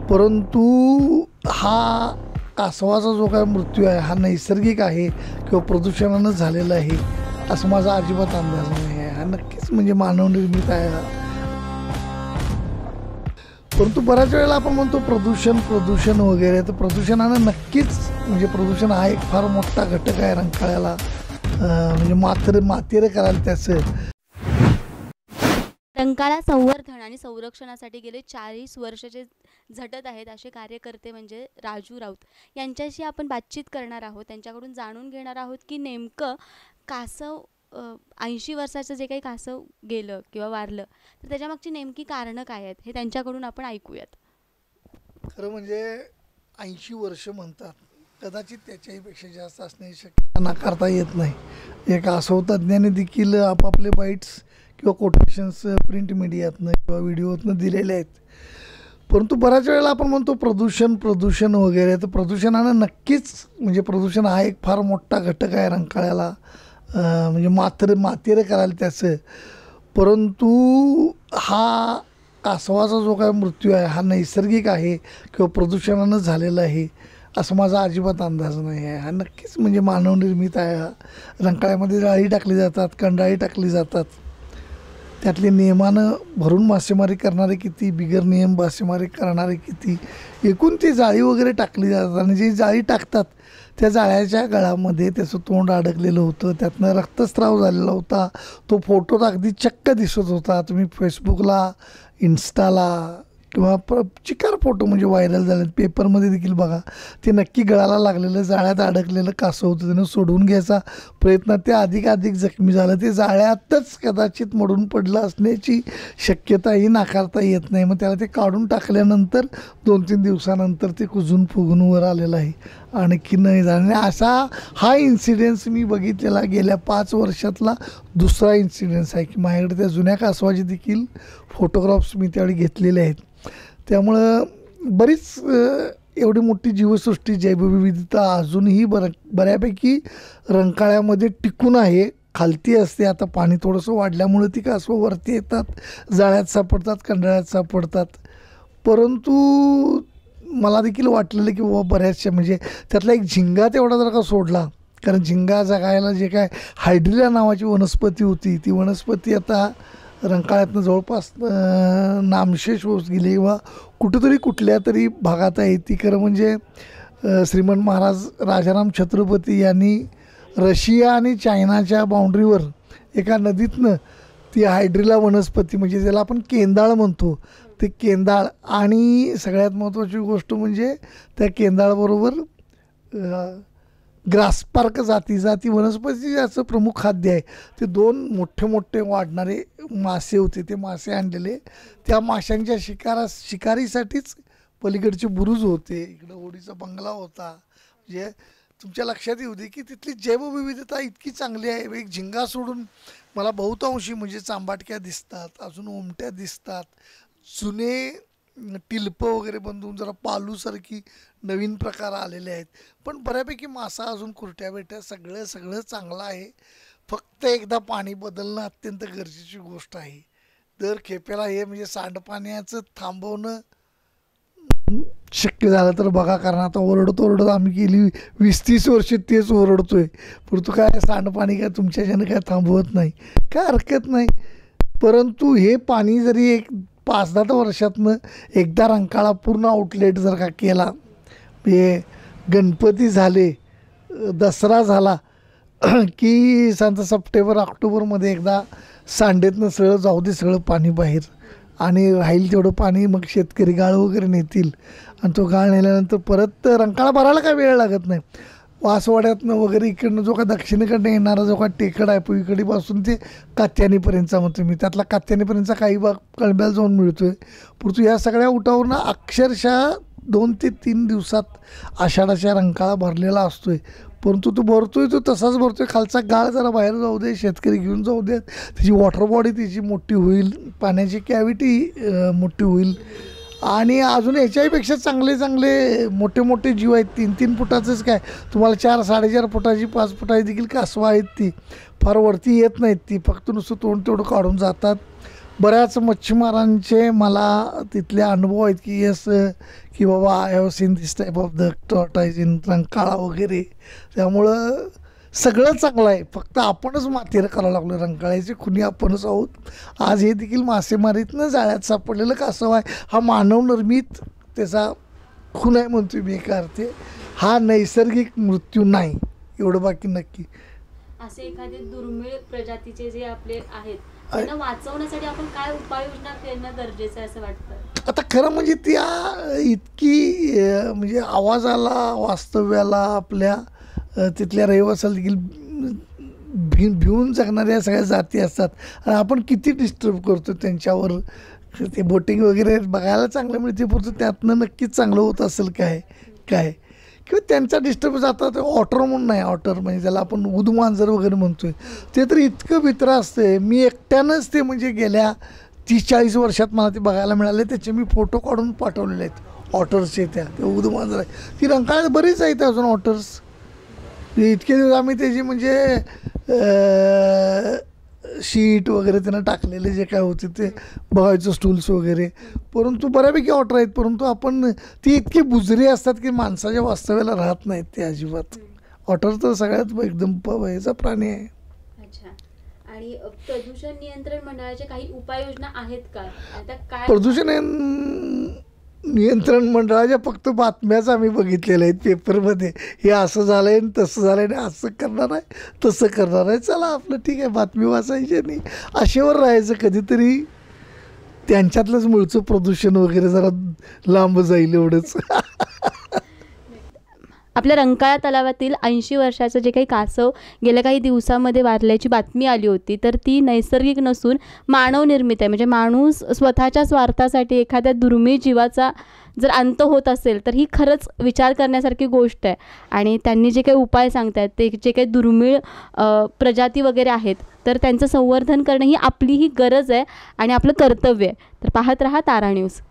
परंतु हा कासवाचा जो काय मृत्यू आहे हा नैसर्गिक आहे किंवा प्रदूषणानं झालेला आहे असं माझा अजिबात अंदाज नाही आहे. हा नक्कीच म्हणजे मानवनिर्मित आहे हा. परंतु बऱ्याच वेळेला आपण म्हणतो प्रदूषण वगैरे, तर प्रदूषणानं नक्कीच म्हणजे प्रदूषण हा एक फार मोठा घटक आहे रंकाळ्याला. म्हणजे मातेरं करायला त्याचं. रंकाळा संवर्धन आणि संरक्षणासाठी गेले 40 वर्षाचे झटत आहेत असे कार्यकर्ते म्हणजे राजू राऊत यांच्याशी आपण बातचीत करणार आहोत. त्यांच्याकडून जाणून घेणार आहोत की नेमकं कासव 80 वर्षाचं जे काही कासव गेलं किंवा वारलं तर त्याच्यामागची नेमकी कारणं काय आहेत हे त्यांच्याकडून आपण ऐकूयात. खरं म्हणजे 80 वर्ष म्हणतात, कदाचित त्याच्याहीपेक्षा जास्त असण्याची शक्यता नाकारता येत नाही. एक कासव तज्ज्ञाने देखील आपापले बाईट्स किंवा कोटेशन्स प्रिंट मीडियातनं किंवा व्हिडिओतनं दिलेले आहेत. परंतु बऱ्याच वेळेला आपण म्हणतो प्रदूषण वगैरे, तर प्रदूषणानं नक्कीच म्हणजे प्रदूषण हा एक फार मोठा घटक आहे रंकाळ्याला. म्हणजे मातेरं करायला त्याचं. परंतु हा कासवाचा जो काय मृत्यू आहे हा नैसर्गिक आहे किंवा प्रदूषणानं झालेला आहे असं माझा अजिबात अंदाज नाही आहे. हा नक्कीच म्हणजे मानवनिर्मित आहे हा. रंकाळ्यामध्ये जाळी टाकली जातात, कंडाळी टाकली जातात. त्यातले नियमानं भरून मासेमारी करणारे किती, बिगर नियम मासेमारी करणारे किती, एकूण ती जाळी वगैरे टाकली जातात. आणि जी जाळी टाकतात त्या जाळ्याच्या गळामध्ये त्याचं तोंड अडकलेलं होतं, त्यातनं रक्तस्राव झालेला होता. तो फोटोत अगदी चक्क दिसत होता. तुम्ही फेसबुकला, इन्स्टाला किंवा चिकार फोटो म्हणजे व्हायरल झाले, पेपरमध्ये देखील बघा. ते नक्की गळाला लागलेलं जाळ्यात अडकलेलं कासव होतं. त्यानं सोडून घ्यायचा प्रयत्न, ते अधिक जखमी झालं. ते जाळ्यातच कदाचित मरून पडलं असण्याची शक्यताही नाकारता येत नाही. मग त्याला ते काढून टाकल्यानंतर 2-3 दिवसानंतर ते कुजून फुगून वर आलेलं आहे. आणखी नाही झालं. आणि असा हा इन्सिडेन्स मी बघितलेला गेल्या 5 वर्षातला दुसरा इन्सिडेन्स आहे की माझ्याकडे त्या जुन्या कासवाचे देखील फोटोग्राफ्स मी त्यावेळी घेतलेले आहेत. त्यामुळं बरीच एवढी मोठी जीवसृष्टी, जैवविविधता अजूनही बऱ्यापैकी रंकाळ्यामध्ये टिकून आहे. खालती असते, आता पाणी थोडंसं वाढल्यामुळे ती कासवं वरती येतात, जाळ्यात सापडतात, कंडाळ्यात सापडतात. परंतु मला देखील वाटलेलं की बाबा बऱ्याचशा म्हणजे त्यातला एक झिंगा तेवढा जर का सोडला, कारण झिंगा जगायला जे काय हायड्रिला नावाची वनस्पती होती, ती वनस्पती आता रंकाळ्यातनं जवळपास नामशेष होत गेली किंवा कुठंतरी कुठल्या तरी भागात आहे ती. खरं म्हणजे श्रीमंत महाराज राजाराम छत्रपती यांनी रशिया आणि चायनाच्या बाउंड्रीवर एका नदीतनं ती हायड्रिला वनस्पती म्हणजे ज्याला आपण केंदाळ म्हणतो, ते केंदाळ आणि सगळ्यात महत्त्वाची गोष्ट म्हणजे त्या केंदाळबरोबर ग्रासपार्क जातीचा ती वनस्पती ज्याचं प्रमुख खाद्य आहे. ते 2 मोठे वाढणारे मासे होते. ते मासे आणलेले, त्या माशांच्या शिकारीसाठीच पलीकडचे बुरुज होते, इकडं ओढीचा बंगला होता. म्हणजे तुमच्या लक्षात येऊ दे की तिथली जैवविविधता इतकी चांगली आहे. एक झिंगा सोडून मला बहुतांशी म्हणजे चांबाटक्या दिसतात, अजून ओमट्या दिसतात, जुने टिल्प वगैरे बंधून जरा पालूसारखी नवीन प्रकार आलेले आहेत. पण बऱ्यापैकी मासा अजून कुरट्या बेट्या सगळं चांगलं आहे. फक्त एकदा पाणी बदलणं अत्यंत गरजेची गोष्ट आहे. दर खेपेला हे म्हणजे सांडपाण्याचं थांबवणं शक्य झालं तर बघा, कारण आता ओरडत आम्ही गेली 20-30 वर्ष तेच ओरडतोय. परंतु काय सांडपाणी काय तुमच्याच्यानं काय थांबवत नाही, काय हरकत नाही. परंतु हे पाणी जरी एक 5-10 वर्षातनं एकदा रंकाळा पूर्ण आउटलेट जर का केला, हे गणपती झाले, दसरा झाला की सप्टेंबर ऑक्टोबरमध्ये एकदा सांडेतनं जाऊ दे सगळं पाणी बाहेर, आणि राहील तेवढं पाणी मग शेतकरी गाळ वगैरे नेतील. आणि तो गाळ नेल्यानंतर परत रंकाळा भरायला काय वेळ लागत नाही. वासवाड्यातनं वगैरे इकडनं जो का दक्षिणेकडनं येणारा जो का टेकड आहे पुईकडीपासून ते कात्यानीपर्यंतचा म्हणतो मी, त्यातला कात्यानीपर्यंतचा काही भाग कळंब्याला जाऊन मिळतो आहे. परंतु या सगळ्या उठावरनं अक्षरशः 2 ते 3 दिवसात आषाढाच्या रंकाळा भरलेला असतो आहे. परंतु तो भरतोय तो तसाच भरतोय. खालचा गाळ जरा बाहेर जाऊ दे, शेतकरी घेऊन जाऊ देत, त्याची वॉटर बॉडी त्याची मोठी होईल, पाण्याची कॅव्हिटी मोठी होईल. आणि अजून याच्याहीपेक्षा चांगले मोठे जीव आहेत. 3-3 फुटाचंच काय, तुम्हाला 4-4.5 फुटाची 5 फुटाची देखील कासवं आहेत. ती फार वरती येत नाहीत, ती फक्त नुसतं तोंड तेवढं काढून जातात. बऱ्याच मच्छीमारांचे मला तिथले अनुभव आहेत की येस की बाबा I have seen this type of the टॉर्टाईज in Rankala वगैरे. त्यामुळं सगळं चांगलं आहे, फक्त आपणच मातेर करायला लागलो. रंकाळ्याचे खुनी आपणच आहोत. आज हे देखील मासेमारीतनं जाळ्यात सापडलेलं कासव आहे. हा मानवनिर्मित त्याचा खून आहे म्हणतो मी एका अर्थी. हा नैसर्गिक मृत्यू नाही, एवढं बाकी नक्की. असे एखादे दुर्मिळ प्रजातीचे जे आपले आहेत त्यांना वाचवण्यासाठी आपण काय उपाययोजना करणं गरजेचं आहे असं वाटतं? आता खरं म्हणजे त्या इतकी म्हणजे आवाजाला, वास्तव्याला, आपल्या तिथल्या रहिवासाला देखील भिवून जगणाऱ्या सगळ्या जाती असतात. आणि आपण किती डिस्टर्ब करतो त्यांच्यावर. ते बोटिंग वगैरे बघायला चांगलं मिळते, परंतु त्यातनं नक्कीच चांगलं होत असेल काय किंवा त्यांचा डिस्टर्बन्स. आता ते ऑटर म्हणून नाही, ऑटर म्हणजे ज्याला आपण उदमांजर वगैरे म्हणतोय, ते तर इतकं भित्र असते. मी एकट्यानंच ते म्हणजे गेल्या 30-40 वर्षात मला ते बघायला मिळाले. त्याचे मी फोटो काढून पाठवलेले आहेत ऑटर्सचे. ते उदमांजर आहे ती रंकाळ्यात बरीच आहेत अजून ऑटर्स. इतके दिवस आम्ही त्याची म्हणजे शीट वगैरे त्यानं टाकलेले जे काय होते ते बघायचं, स्टूल्स वगैरे. परंतु बऱ्यापैकी ऑटर आहेत, परंतु आपण ती इतकी बुजरी असतात की माणसाच्या वास्तव्याला राहत नाहीत ते अजिबात. ऑटर तर सगळ्यात एकदम ह्याचा प्राणी आहे. अच्छा. आणि प्रदूषण नियंत्रण मंडळाच्या काही उपाययोजना आहेत का? आता काय प्रदूषण नियंत्रण मंडळाच्या फक्त बातम्याच आम्ही बघितलेल्या आहेत पेपरमध्ये. हे असं झालं आहे, तसं झालं आहे, असं करणार आहे, तसं करणार आहे. चला आपलं ठीक आहे, बातमी वाचायची नाही, अशेवर राहायचं. कधीतरी त्यांच्यातलंच मुळचं प्रदूषण वगैरे जरा लांब जाईल एवढंच. आपल्या रंकाळा तलावातील 80 वर्षाचं जे काही कासव गेल्या काही दिवसामध्ये वारल्याची बातमी आली होती, तर ती नैसर्गिक नसून मानवनिर्मित आहे. म्हणजे माणूस स्वतःच्या स्वार्थासाठी एखाद्या दुर्मिळ जीवाचा जर अंत होत असेल तर ही खरंच विचार करण्यासारखी गोष्ट आहे. आणि त्यांनी जे काही उपाय सांगतायत, ते जे काही दुर्मिळ प्रजाती वगैरे आहेत, तर त्यांचं संवर्धन करणं ही आपली ही गरज आहे आणि आपलं कर्तव्य आहे. तर पाहत रहा तारा न्यूज.